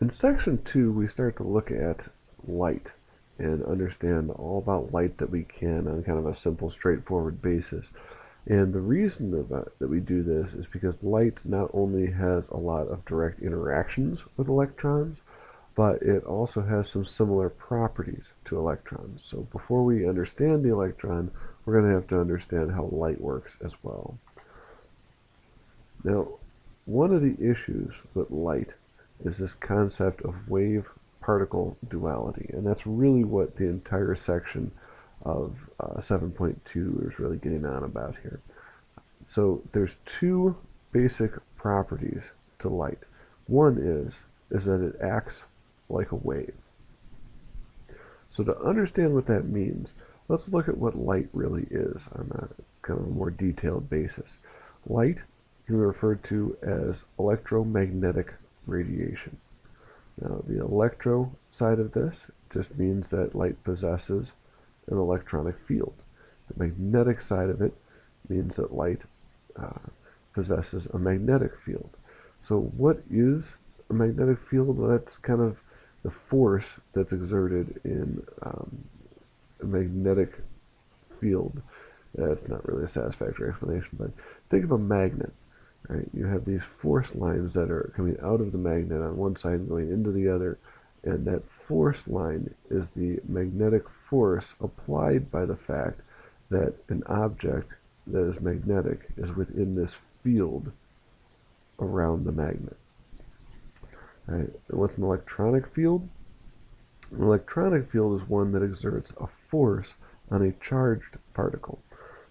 In section 2, we start to look at light and understand all about light that we can on kind of a simple, straightforward basis. And the reason that we do this is because light not only has a lot of direct interactions with electrons, but it also has some similar properties to electrons. So before we understand the electron, we're going to have to understand how light works as well. Now, one of the issues with light is this concept of wave-particle duality, and that's really what the entire section of 7.2 is really getting on about here. So there's two basic properties to light. One is that it acts like a wave. So to understand what that means, let's look at what light really is on a kind of a more detailed basis. Light can be referred to as electromagnetic radiation. Now, the electro side of this just means that light possesses an electronic field. The magnetic side of it means that light possesses a magnetic field. So what is a magnetic field? Well, that's kind of the force that's exerted in a magnetic field. That's not really a satisfactory explanation, but think of a magnet. Right? You have these force lines that are coming out of the magnet on one side and going into the other, and that force line is the magnetic force applied by the fact that an object that is magnetic is within this field around the magnet. Right? And what's an electronic field? An electronic field is one that exerts a force on a charged particle.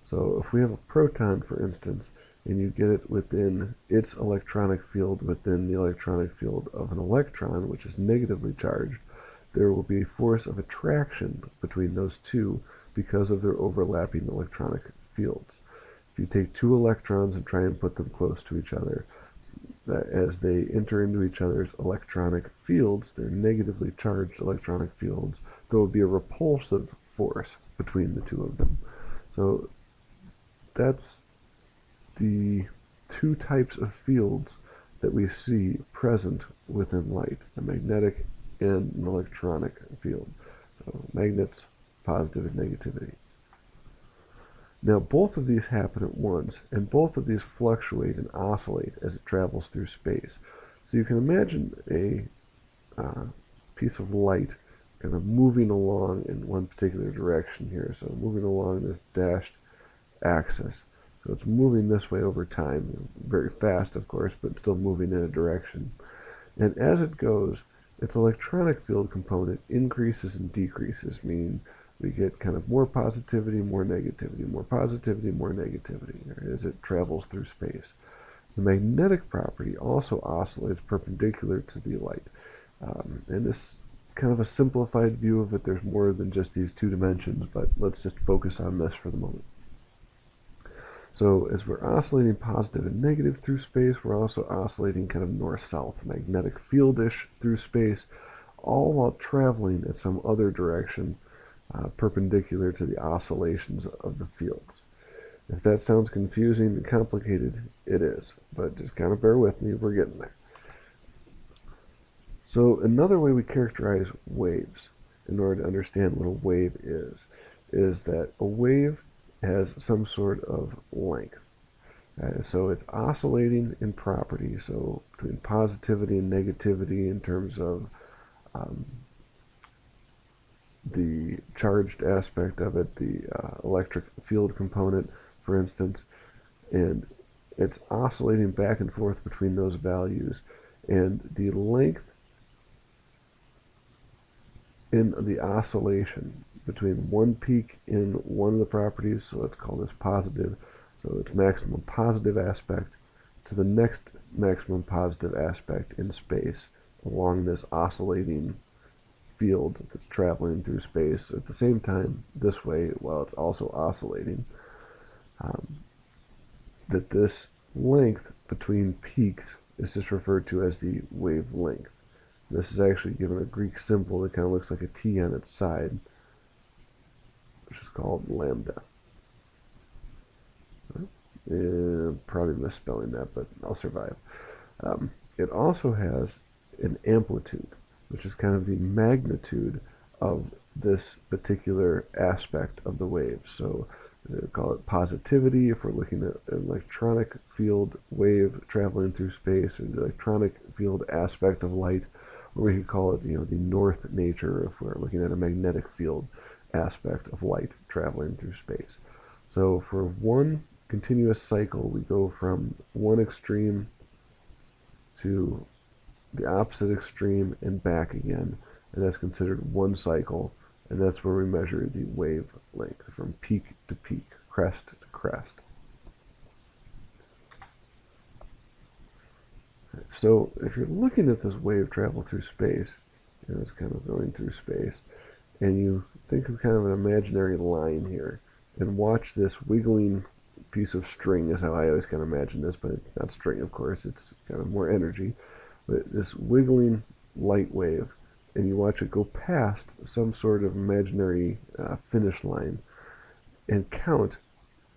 So if we have a proton, for instance, and you get it within its electronic field within the electronic field of an electron, which is negatively charged, there will be a force of attraction between those two because of their overlapping electronic fields. If you take two electrons and try and put them close to each other, as they enter into each other's electronic fields, their negatively charged electronic fields, there will be a repulsive force between the two of them. So that's the two types of fields that we see present within light, a magnetic and an electronic field. So magnets, positive and negativity. Now both of these happen at once, and both of these fluctuate and oscillate as it travels through space. So you can imagine a piece of light kind of moving along in one particular direction here. So moving along this dashed axis. So it's moving this way over time, very fast of course, but still moving in a direction. And as it goes, its electronic field component increases and decreases, meaning we get kind of more positivity, more negativity, more positivity, more negativity as it travels through space. The magnetic property also oscillates perpendicular to the light. And this is kind of a simplified view of it. There's more than just these two dimensions, but let's just focus on this for the moment. So as we're oscillating positive and negative through space, we're also oscillating kind of north-south, magnetic field-ish through space, all while traveling at some other direction perpendicular to the oscillations of the fields. If that sounds confusing and complicated, it is, but just kind of bear with me, we're getting there. So another way we characterize waves in order to understand what a wave is that a wave has some sort of length. So it's oscillating in property, so between positivity and negativity in terms of the charged aspect of it, the electric field component, for instance, and it's oscillating back and forth between those values, and the length in the oscillation between one peak in one of the properties, so let's call this positive, so its maximum positive aspect, to the next maximum positive aspect in space along this oscillating field that's traveling through space at the same time this way while it's also oscillating, that this length between peaks is just referred to as the wavelength. This is actually given a Greek symbol that kind of looks like a T on its side, which is called lambda. Probably misspelling that, but I'll survive. It also has an amplitude, which is kind of the magnitude of this particular aspect of the wave. So we call it positivity if we're looking at an electronic field wave traveling through space, or the electronic field aspect of light, or we could call it, the north nature if we're looking at a magnetic field aspect of light traveling through space. So for one continuous cycle, we go from one extreme to the opposite extreme and back again, and that's considered one cycle, and that's where we measure the wavelength from peak to peak, crest to crest. So if you're looking at this wave travel through space, it's kind of going through space, and you think of kind of an imaginary line here, and watch this wiggling piece of string is how I always kind of imagine this, but it's not string, of course, it's kind of more energy, but this wiggling light wave, and you watch it go past some sort of imaginary finish line and count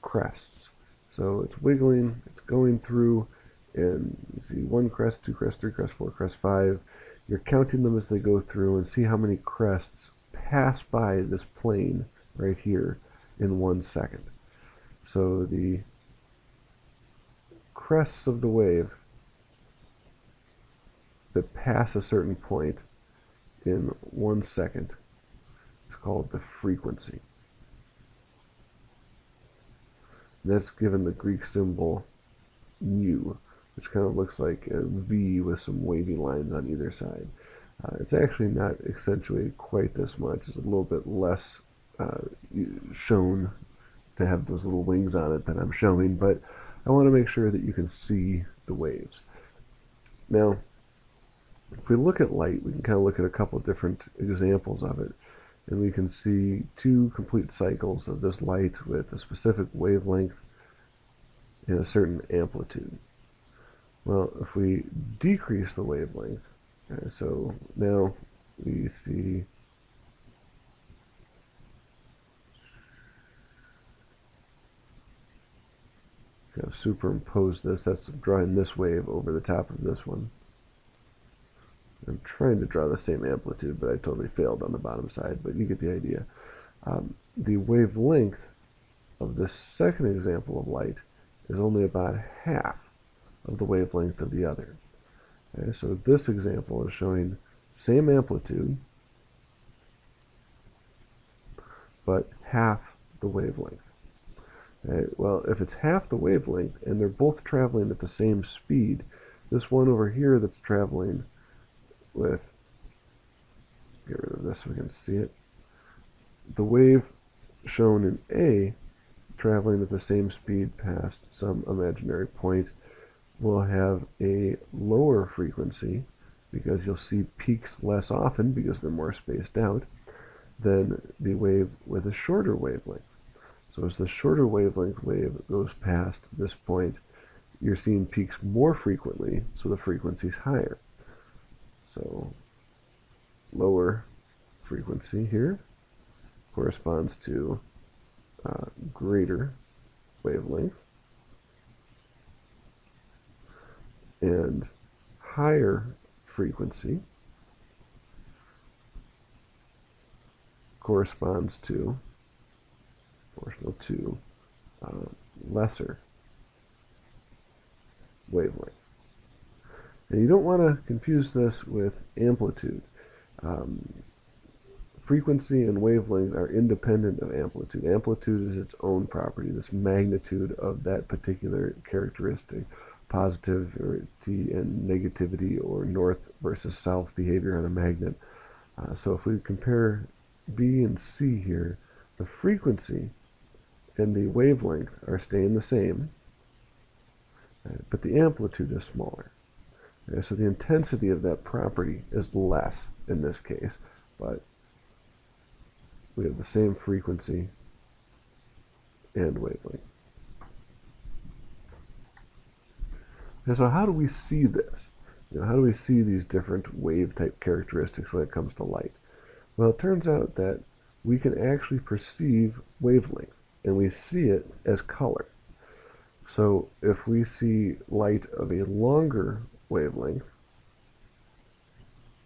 crests. So it's wiggling, it's going through, and you see 1 crest, 2 crests, 3 crests, 4 crests, 5. You're counting them as they go through and see how many crests pass by this plane right here in 1 second. So the crests of the wave that pass a certain point in 1 second is called the frequency. That's given the Greek symbol mu, which kind of looks like a V with some wavy lines on either side. It's actually not accentuated quite this much. It's a little bit less shown to have those little wings on it that I'm showing, but I want to make sure that you can see the waves. Now, if we look at light, we can kind of look at a couple of different examples of it, and we can see 2 complete cycles of this light with a specific wavelength and a certain amplitude. Well, if we decrease the wavelength, so now we see kind of superimpose this. That's drawing this wave over the top of this one. I'm trying to draw the same amplitude, but I totally failed on the bottom side, but you get the idea. The wavelength of this second example of light is only about half of the wavelength of the other. Okay, so this example is showing same amplitude, but half the wavelength. Okay, well, if it's half the wavelength and they're both traveling at the same speed, this one over here that's traveling with, get rid of this so we can see it, the wave shown in A traveling at the same speed past some imaginary point will have a lower frequency, because you'll see peaks less often because they're more spaced out, than the wave with a shorter wavelength. So as the shorter wavelength wave goes past this point, you're seeing peaks more frequently, so the frequency is higher. So lower frequency here corresponds to greater wavelength, and higher frequency corresponds to, proportional to, lesser wavelength. And you don't want to confuse this with amplitude. Frequency and wavelength are independent of amplitude. Amplitude is its own property, this magnitude of that particular characteristic, positivity and negativity, or north versus south behavior on a magnet. So if we compare B and C here, the frequency and the wavelength are staying the same, but the amplitude is smaller. Okay, so the intensity of that property is less in this case, but we have the same frequency and wavelength. And so how do we see this? How do we see these different wave type characteristics when it comes to light? Well, it turns out that we can actually perceive wavelength, and we see it as color. So if we see light of a longer wavelength,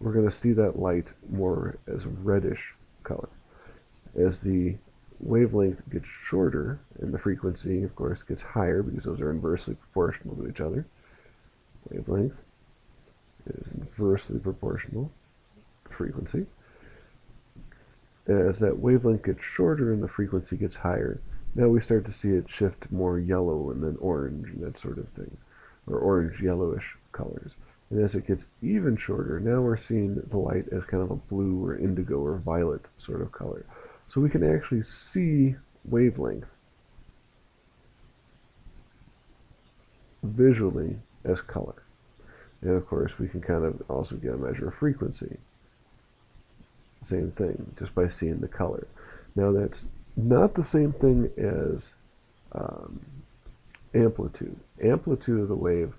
we're going to see that light more as a reddish color. As the wavelength gets shorter and the frequency, of course, gets higher because those are inversely proportional to each other. Wavelength is inversely proportional to frequency. As that wavelength gets shorter and the frequency gets higher, now we start to see it shift more yellow and then orange and that sort of thing, or orange yellowish colors. And as it gets even shorter, now we're seeing the light as kind of a blue or indigo or violet sort of color. So we can actually see wavelength visually as color. And of course we can kind of also get a measure of frequency. Same thing, just by seeing the color. Now that's not the same thing as amplitude. Amplitude of the wave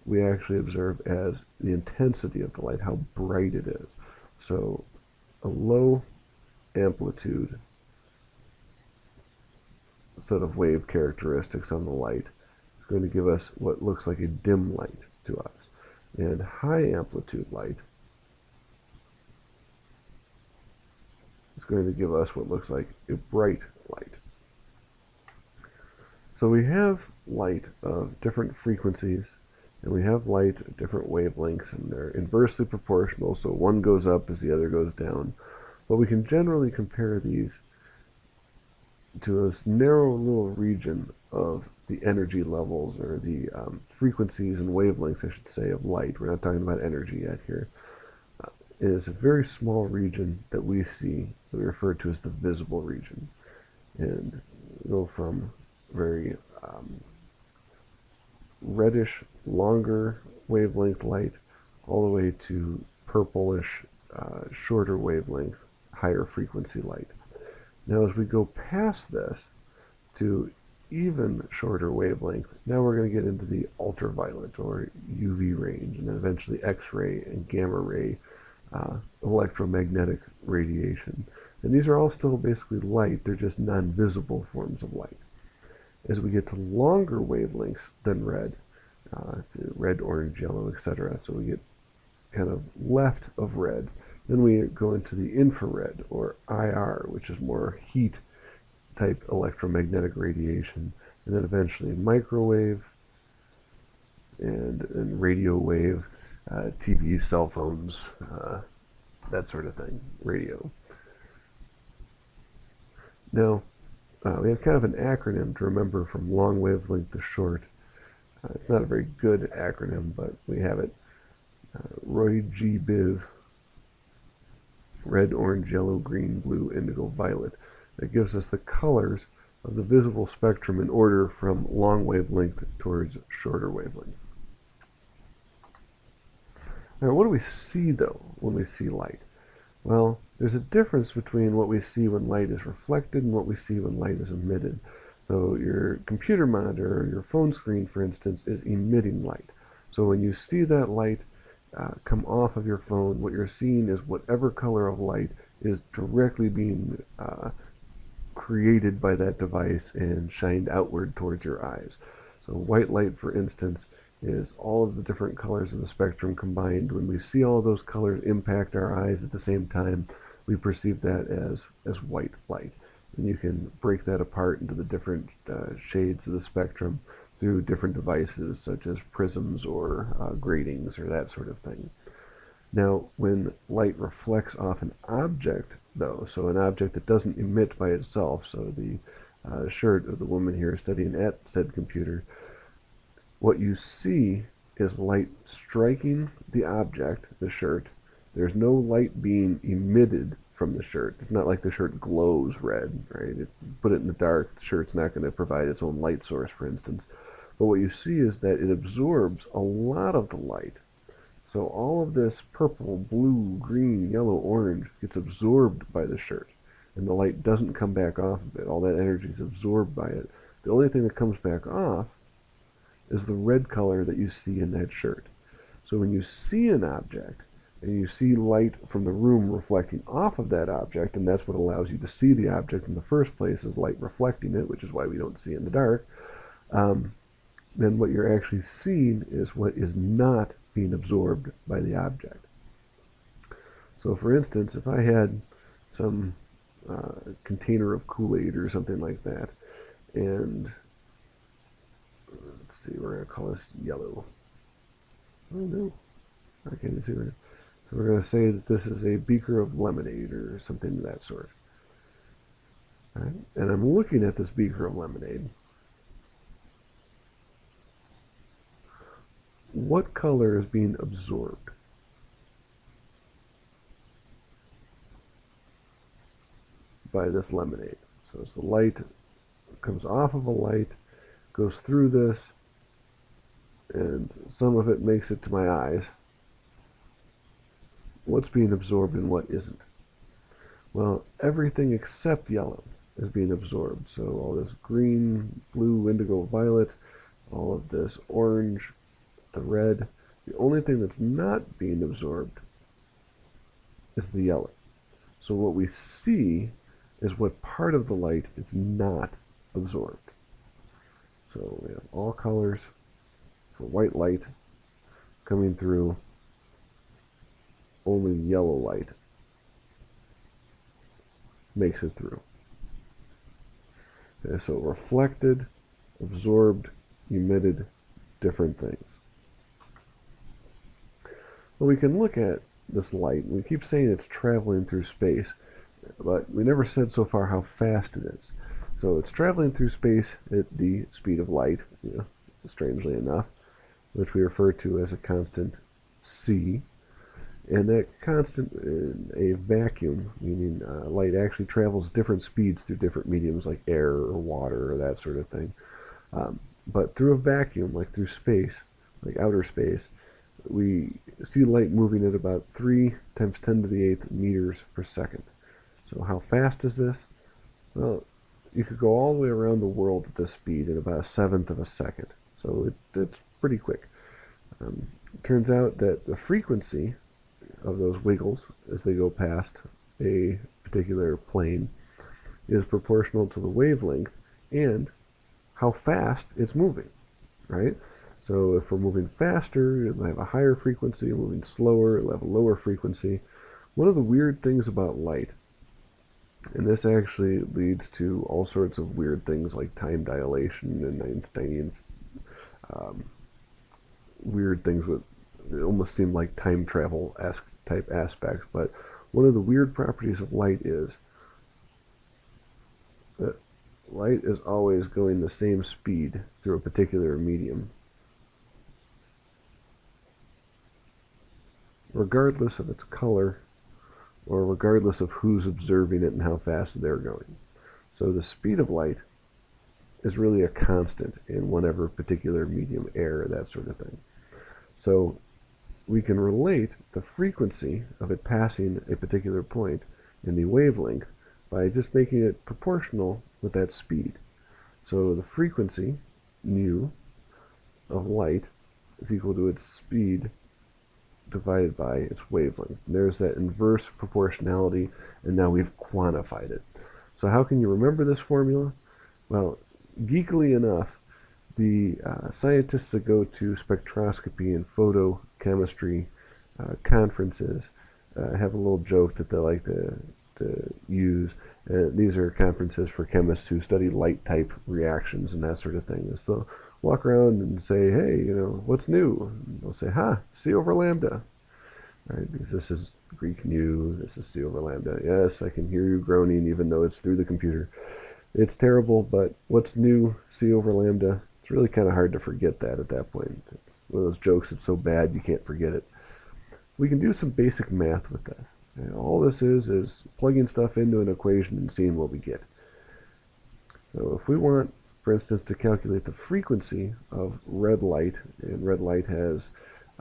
we actually observe as the intensity of the light, how bright it is. So a low amplitude set of wave characteristics on the light is going to give us what looks like a dim light to us. And high amplitude light is going to give us what looks like a bright light. So we have light of different frequencies, and we have light at different wavelengths, and they're inversely proportional, so one goes up as the other goes down. But we can generally compare these to this narrow little region of the energy levels, or the frequencies and wavelengths, I should say, of light. We're not talking about energy yet here. It is a very small region that we see, that we refer to as the visible region. And we go from very reddish, longer wavelength light all the way to purplish, shorter wavelength, higher frequency light. Now as we go past this to even shorter wavelength, now we're going to get into the ultraviolet or UV range, and then eventually X-ray and gamma ray electromagnetic radiation. And these are all still basically light, they're just non-visible forms of light. As we get to longer wavelengths than red, red, orange, yellow, etc., so we get kind of left of red, then we go into the infrared or IR, which is more heat type electromagnetic radiation, and then eventually microwave and radio wave, TV, cell phones, that sort of thing, radio. Now, we have kind of an acronym to remember from long wavelength to short. It's not a very good acronym, but we have it. Roy G. Biv, red, orange, yellow, green, blue, indigo, violet. That gives us the colors of the visible spectrum in order from long wavelength towards shorter wavelength. Now, what do we see, though, when we see light? Well, there's a difference between what we see when light is reflected and what we see when light is emitted. So your computer monitor or your phone screen, for instance, is emitting light. So when you see that light come off of your phone, what you're seeing is whatever color of light is directly being created by that device and shined outward towards your eyes. So white light, for instance, is all of the different colors of the spectrum combined. When we see all those colors impact our eyes at the same time, we perceive that as white light. And you can break that apart into the different shades of the spectrum through different devices such as prisms or gratings or that sort of thing. Now, when light reflects off an object, though, so an object that doesn't emit by itself, so the shirt of the woman here studying at said computer, what you see is light striking the object, the shirt. There's no light being emitted from the shirt. It's not like the shirt glows red, right? Put it in the dark, the shirt's not going to provide its own light source, for instance. But what you see is that it absorbs a lot of the light. So all of this purple, blue, green, yellow, orange gets absorbed by the shirt. And the light doesn't come back off of it. All that energy is absorbed by it. The only thing that comes back off is the red color that you see in that shirt. So when you see an object, and you see light from the room reflecting off of that object, and that's what allows you to see the object in the first place, is light reflecting it, which is why we don't see in the dark, then what you're actually seeing is what is not being absorbed by the object. So for instance, if I had some container of Kool-Aid or something like that, and let's see, we're going to call this yellow. Oh no, I can't even see right now. So we're going to say that this is a beaker of lemonade or something of that sort. Right? And I'm looking at this beaker of lemonade. What color is being absorbed? By this lemonade. So as the light comes off of a light, goes through this, and some of it makes it to my eyes. What's being absorbed and what isn't? Well, everything except yellow is being absorbed. So all this green, blue, indigo, violet, all of this orange, the red. The only thing that's not being absorbed is the yellow. So what we see is what part of the light is not absorbed. So we have all colors for white light coming through, only yellow light makes it through. Okay, so reflected, absorbed, emitted, different things. Well, we can look at this light. We keep saying it's traveling through space, but we never said so far how fast it is. So it's traveling through space at the speed of light, strangely enough, which we refer to as a constant c. And that constant in a vacuum, meaning light actually travels different speeds through different mediums like air or water or that sort of thing. But through a vacuum, like through space, like outer space, we see light moving at about 3 times 10 to the 8th meters per second. So how fast is this? Well, you could go all the way around the world at this speed in about 1/7 of a second. So it's pretty quick. It turns out that the frequency of those wiggles as they go past a particular plane is proportional to the wavelength and how fast it's moving, right? So if we're moving faster, it'll have a higher frequency. Moving slower, it'll have a lower frequency. One of the weird things about light, and this actually leads to all sorts of weird things like time dilation and Einsteinian weird things with it almost seem like time travel-esque type aspects, but one of the weird properties of light is that light is always going the same speed through a particular medium, regardless of its color or regardless of who's observing it and how fast they're going. So the speed of light is really a constant in whatever particular medium, air, that sort of thing. So we can relate the frequency of it passing a particular point in the wavelength by just making it proportional with that speed. So the frequency, nu, of light is equal to its speed divided by its wavelength. And there's that inverse proportionality, and now we've quantified it. So how can you remember this formula? Well, geekily enough, the scientists that go to spectroscopy and photochemistry conferences have a little joke that they like to use. These are conferences for chemists who study light type reactions and that sort of thing. So they'll walk around and say, hey, what's new? And they'll say, C over lambda. Right? Because this is Greek nu, this is C over lambda. Yes, I can hear you groaning even though it's through the computer. It's terrible, but what's new, C over lambda? It's really kind of hard to forget that at that point. It's one of those jokes that's so bad you can't forget it. We can do some basic math with this. And all this is plugging stuff into an equation and seeing what we get. So if we want, for instance, to calculate the frequency of red light, and red light has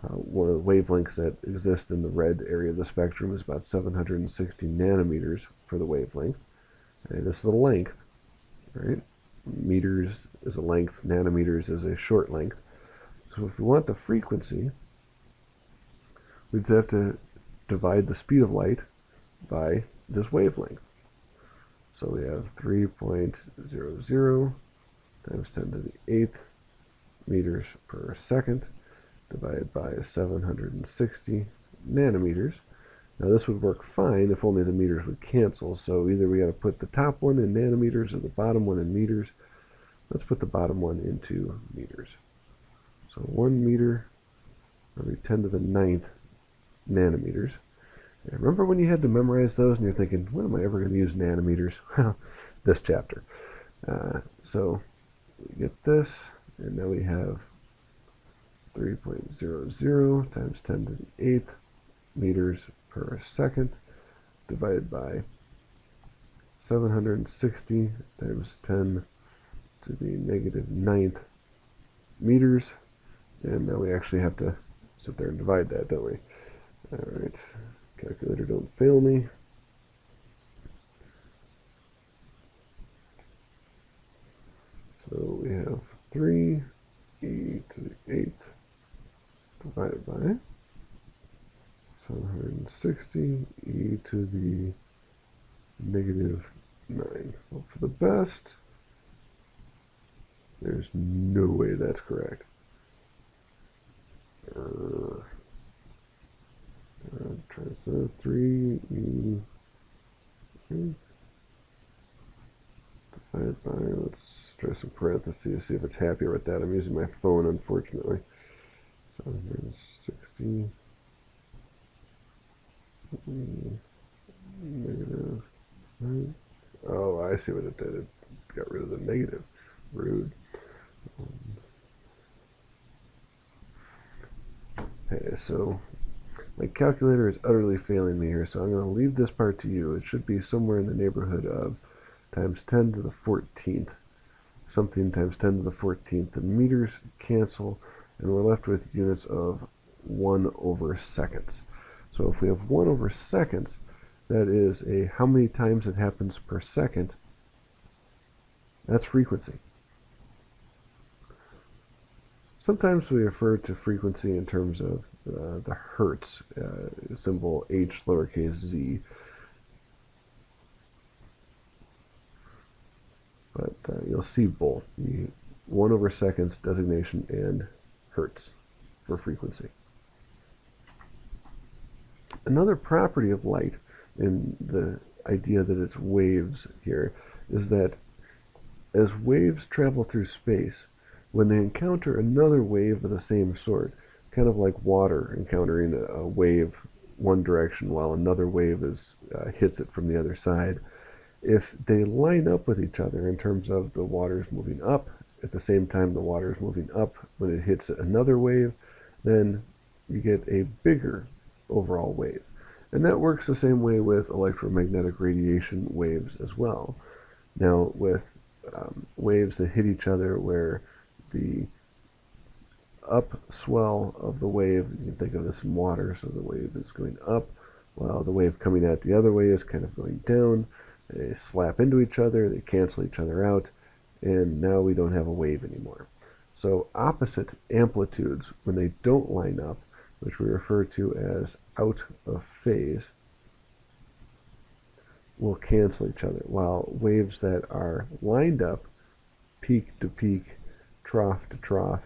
one of the wavelengths that exist in the red area of the spectrum is about 760 nanometers for the wavelength. And this is the length, right? Meters is a length, nanometers is a short length. So if we want the frequency, we'd have to divide the speed of light by this wavelength. So we have 3.00 times 10 to the 8th meters per second divided by 760 nanometers. Now this would work fine if only the meters would cancel, so either we got to put the top one in nanometers or the bottom one in meters. Let's put the bottom one into meters. So 1 meter every 10 to the 9th nanometers. And remember when you had to memorize those and you're thinking, when am I ever going to use nanometers? Well, this chapter. So we get this, and now we have 3.00 times 10 to the 8th meters per second divided by 760 times 10 to the negative 9th meters. And now we actually have to sit there and divide that, don't we? Alright, calculator, don't fail me. So we have 3e to the 8th divided by 760 e to the negative 9. Hope for the best. There's no way that's correct. Try to 3e divided by, let's try some parentheses, see if it's happier with that. I'm using my phone, unfortunately. 760 negative 9. Oh, I see what it did. It got rid of the negative. Rude. Okay, so my calculator is utterly failing me here, so I'm going to leave this part to you. It should be somewhere in the neighborhood of times 10 to the 14th. Something times 10 to the 14th. The meters cancel, and we're left with units of 1 over seconds. So if we have 1 over seconds, that is how many times it happens per second. That's frequency. Sometimes we refer to frequency in terms of the hertz, symbol h lowercase z. But you'll see both, the 1 over seconds designation and hertz for frequency. Another property of light, in the idea that it's waves here, is that as waves travel through space, when they encounter another wave of the same sort, kind of like water encountering a wave one direction while another wave hits it from the other side, if they line up with each other in terms of the water's moving up, at the same time the water is moving up when it hits another wave, then you get a bigger overall wave. And that works the same way with electromagnetic radiation waves as well. Now with waves that hit each other where the upswell of the wave, you can think of this in water, so the wave is going up while the wave coming out the other way is kind of going down. They slap into each other, they cancel each other out, and now we don't have a wave anymore. So opposite amplitudes, when they don't line up, which we refer to as out of phase, will cancel each other, while waves that are lined up, peak to peak, trough to trough,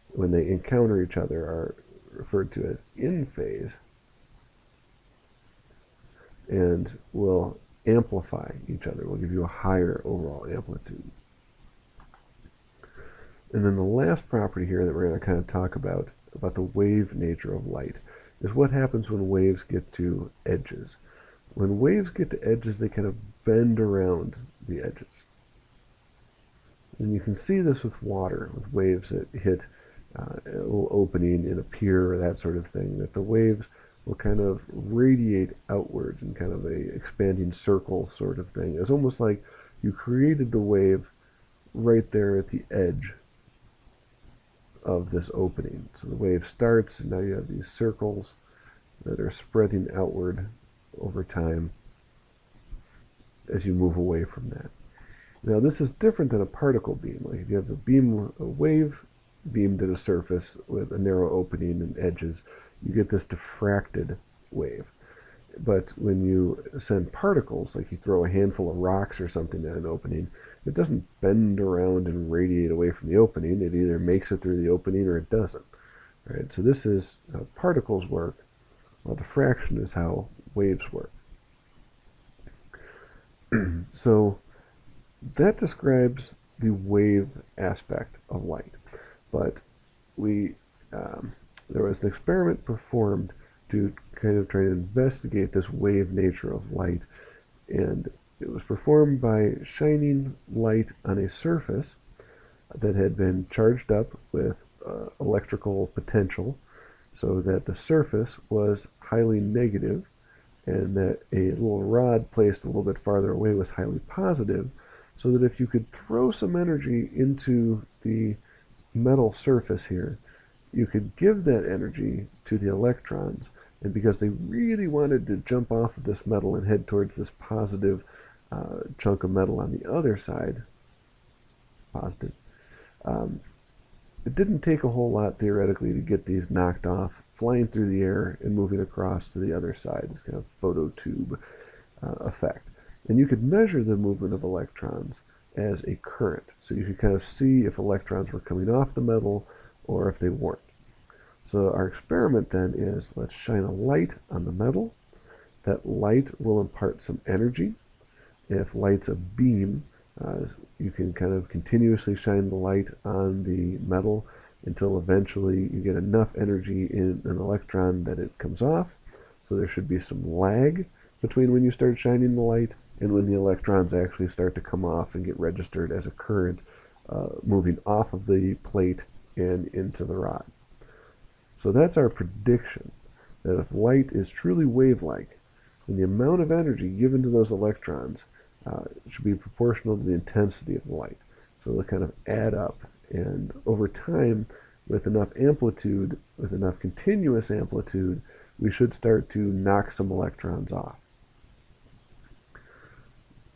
when they encounter each other are referred to as in phase and will amplify each other, will give you a higher overall amplitude. And then the last property here that we're going to kind of talk about the wave nature of light, is what happens when waves get to edges. When waves get to edges, they kind of bend around the edges. And you can see this with water, with waves that hit a little opening in a pier or that sort of thing, that the waves will kind of radiate outwards in kind of a expanding circle sort of thing. It's almost like you created the wave right there at the edge of this opening. So the wave starts, and now you have these circles that are spreading outward over time as you move away from that. Now this is different than a particle beam. Like if you have a wave beamed at a surface with a narrow opening and edges, you get this diffracted wave. But when you send particles, like you throw a handful of rocks or something at an opening, it doesn't bend around and radiate away from the opening. It either makes it through the opening or it doesn't. Right? So this is how particles work, while diffraction is how waves work. So that describes the wave aspect of light. But we there was an experiment performed to kind of try to investigate this wave nature of light, and it was performed by shining light on a surface that had been charged up with electrical potential, so that the surface was highly negative, and that a little rod placed a little bit farther away was highly positive, so that if you could throw some energy into the metal surface here, you could give that energy to the electrons, and because they really wanted to jump off of this metal and head towards this positive chunk of metal on the other side, positive, it didn't take a whole lot theoretically to get these knocked off, flying through the air and moving across to the other side, this kind of phototube effect. And you could measure the movement of electrons as a current. So you could kind of see if electrons were coming off the metal or if they weren't. So our experiment then is, let's shine a light on the metal. That light will impart some energy. If light's a beam, you can kind of continuously shine the light on the metal until eventually you get enough energy in an electron that it comes off. So there should be some lag between when you start shining the light and when the electrons actually start to come off and get registered as a current moving off of the plate and into the rod. So that's our prediction, that if light is truly wave-like, then the amount of energy given to those electrons should be proportional to the intensity of the light. So they'll kind of add up, and over time, with enough amplitude, with enough continuous amplitude, we should start to knock some electrons off.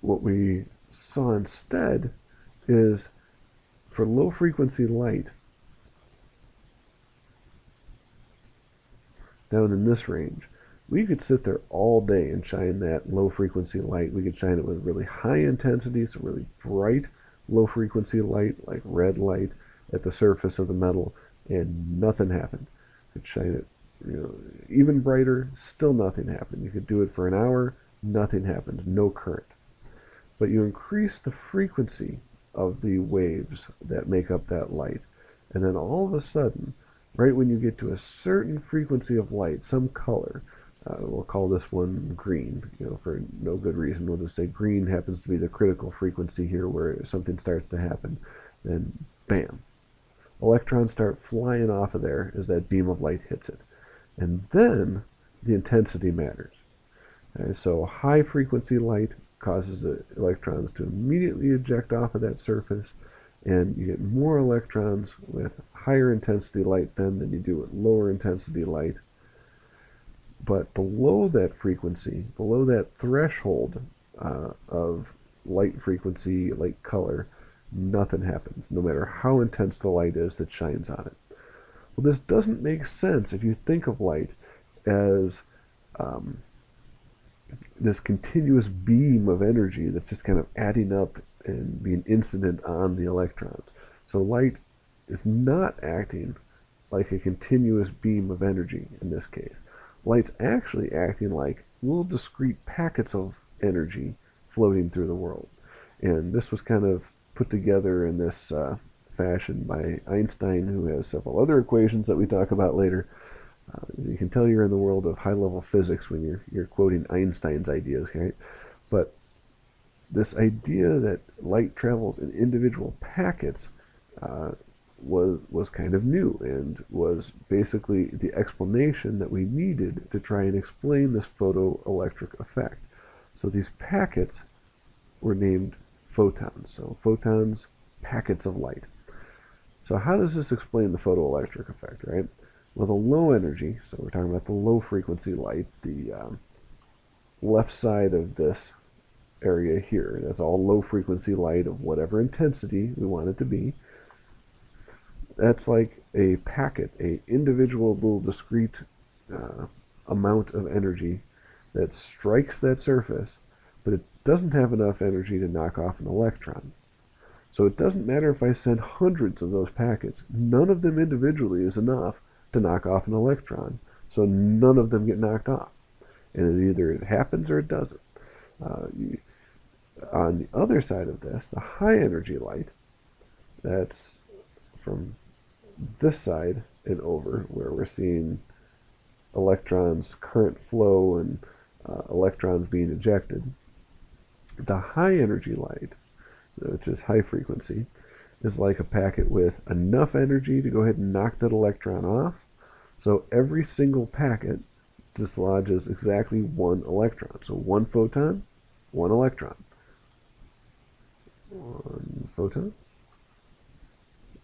What we saw instead is, for low frequency light, down in this range, we could sit there all day and shine that low frequency light. We could shine it with really high intensity, so really bright low frequency light, like red light, at the surface of the metal, and nothing happened. You could shine it, even brighter, still nothing happened. You could do it for an hour, nothing happened, no current. But you increase the frequency of the waves that make up that light, and then all of a sudden, right when you get to a certain frequency of light, some color, we'll call this one green, for no good reason. We'll just say green happens to be the critical frequency here where something starts to happen. Then, bam, electrons start flying off of there as that beam of light hits it. And then the intensity matters. So high frequency light causes the electrons to immediately eject off of that surface, and you get more electrons with higher intensity light then than you do with lower intensity light. But below that frequency, below that threshold of light frequency, light color, nothing happens, no matter how intense the light is that shines on it. Well, this doesn't make sense if you think of light as this continuous beam of energy that's just kind of adding up and being incident on the electrons. So light is not acting like a continuous beam of energy in this case. Light's actually acting like little discrete packets of energy floating through the world. And this was kind of put together in this fashion by Einstein, who has several other equations that we talk about later. You can tell you're in the world of high-level physics when you're quoting Einstein's ideas, right? But this idea that light travels in individual packets was kind of new, and was basically the explanation that we needed to try and explain this photoelectric effect. So these packets were named photons. So photons, packets of light. So how does this explain the photoelectric effect, right? Well, the low energy, so we're talking about the low frequency light, the left side of this area here, that's all low frequency light of whatever intensity we want it to be. That's like a packet, a individual little discrete amount of energy that strikes that surface, but it doesn't have enough energy to knock off an electron. So it doesn't matter if I send hundreds of those packets, none of them individually is enough to knock off an electron, so none of them get knocked off. and either it happens or it doesn't. On the other side of this, the high energy light, that's from this side and over, where we're seeing electrons, current flow, and electrons being ejected. The high energy light, which is high frequency, is like a packet with enough energy to go ahead and knock that electron off. So every single packet dislodges exactly one electron. So one photon, one electron. One photon,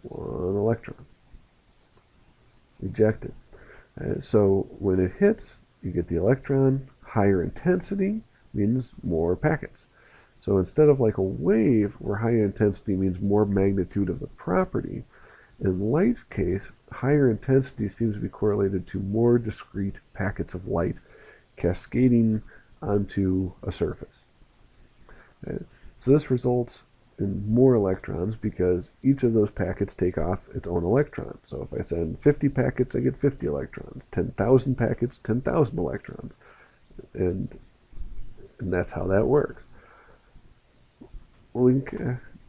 one electron. Ejected. So when it hits, you get the electron. Higher intensity means more packets. So instead of like a wave where higher intensity means more magnitude of the property, in light's case, higher intensity seems to be correlated to more discrete packets of light cascading onto a surface. So this results in more electrons because each of those packets take off its own electron. So if I send 50 packets, I get 50 electrons. 10,000 packets, 10,000 electrons. And that's how that works. We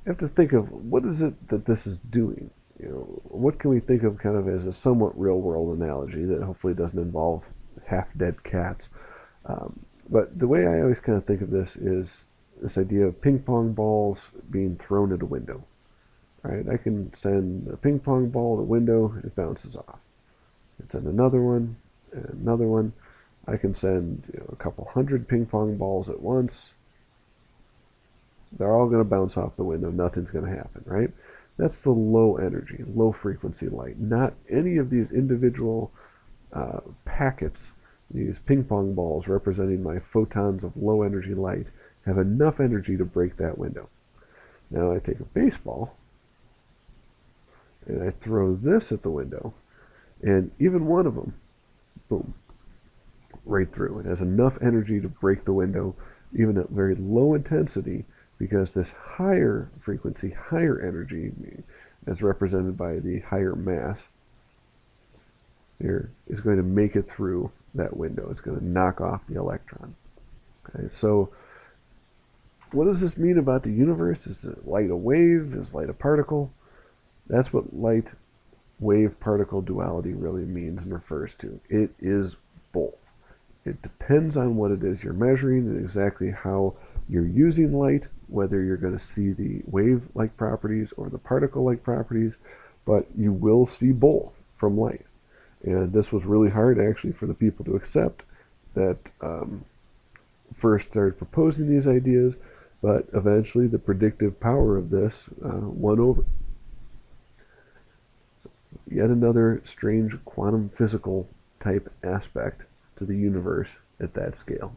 have to think of what is it that this is doing. What can we think of kind of as a somewhat real-world analogy that hopefully doesn't involve half-dead cats. But the way I always kind of think of this is this idea of ping pong balls being thrown at a window. Right? I can send a ping pong ball at a window, it bounces off. I can send another one, and another one. I can send a couple hundred ping pong balls at once. They're all going to bounce off the window. Nothing's going to happen, right? That's the low energy, low frequency light. Not any of these individual packets, these ping pong balls representing my photons of low energy light, have enough energy to break that window. Now I take a baseball and I throw this at the window, and even one of them, boom, right through. It has enough energy to break the window, even at very low intensity, because this higher frequency, higher energy, as represented by the higher mass, here is going to make it through that window. It's going to knock off the electron. Okay, so what does this mean about the universe? Is light a wave? Is light a particle? That's what light wave particle duality really means and refers to. It is both. It depends on what it is you're measuring and exactly how you're using light, whether you're going to see the wave-like properties or the particle-like properties, but you will see both from light. And this was really hard actually for the people to accept that first started proposing these ideas, but eventually the predictive power of this won over. Yet another strange quantum physical type aspect to the universe at that scale.